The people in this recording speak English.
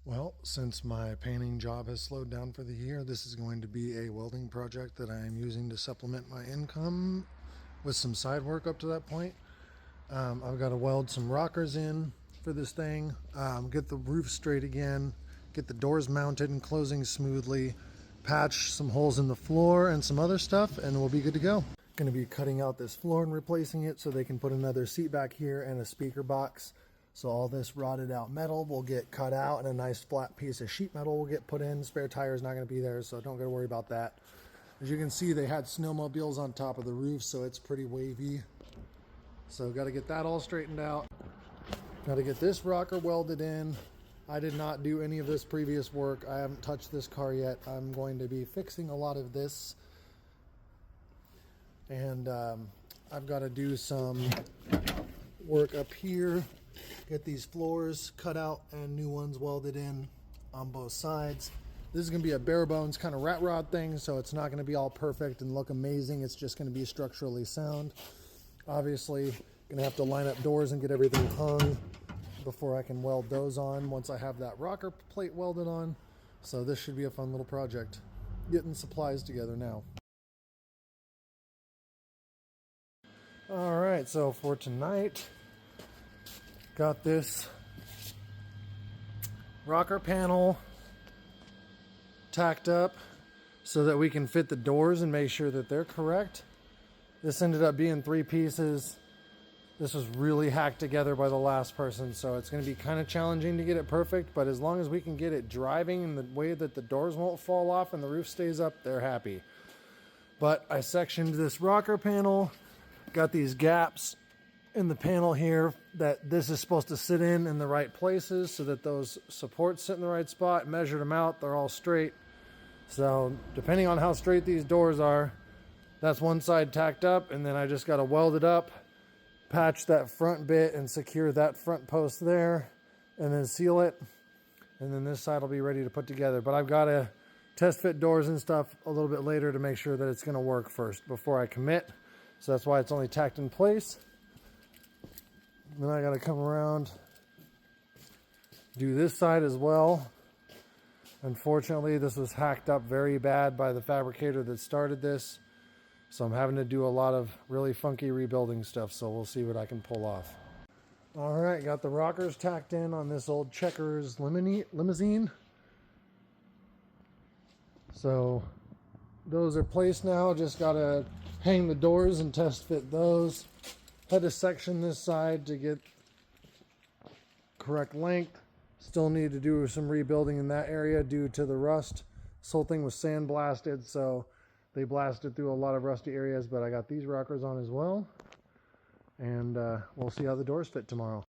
Well, since my painting job has slowed down for the year, this is going to be a welding project that I am using to supplement my income with some side work up to that point. I've got to weld some rockers in for this thing, get the roof straight again, get the doors mounted and closing smoothly, patch some holes in the floor and some other stuff, and we'll be good to go. Going to be cutting out this floor and replacing it so they can put another seat back here and a speaker box. So all this rotted out metal will get cut out and a nice flat piece of sheet metal will get put in. Spare tire is not going to be there, so don't got to worry about that. As you can see, they had snowmobiles on top of the roof, so it's pretty wavy. So got to get that all straightened out. Got to get this rocker welded in. I did not do any of this previous work. I haven't touched this car yet. I'm going to be fixing a lot of this. And I've got to do some work up here. Get these floors cut out and new ones welded in on both sides. This is going to be a bare bones kind of rat rod thing, so it's not going to be all perfect and look amazing. It's just going to be structurally sound. Obviously, going to have to line up doors and get everything hung before I can weld those on once I have that rocker plate welded on. So this should be a fun little project. Getting supplies together now. All right, so for tonight, got this rocker panel tacked up so that we can fit the doors and make sure that they're correct. This ended up being 3 pieces. This was really hacked together by the last person, so it's going to be kind of challenging to get it perfect, but as long as we can get it driving in the way that the doors won't fall off and the roof stays up, they're happy. But I sectioned this rocker panel, got these gaps in the panel here that this is supposed to sit in the right places so that those supports sit in the right spot. Measured them out, they're all straight. So depending on how straight these doors are, that's one side tacked up, and then I just got to weld it up, patch that front bit and secure that front post there, and then seal it, and then this side will be ready to put together. But I've got to test fit doors and stuff a little bit later to make sure that it's going to work first before I commit. So that's why it's only tacked in place. Then I got to come around, do this side as well. Unfortunately, this was hacked up very bad by the fabricator that started this. So I'm having to do a lot of really funky rebuilding stuff. So we'll see what I can pull off. All right, got the rockers tacked in on this old Checkers Limousine. So those are placed now. Just got to hang the doors and test fit those. Had to section this side to get correct length. Still need to do some rebuilding in that area due to the rust. This whole thing was sandblasted, so they blasted through a lot of rusty areas, but I got these rockers on as well. And we'll see how the doors fit tomorrow.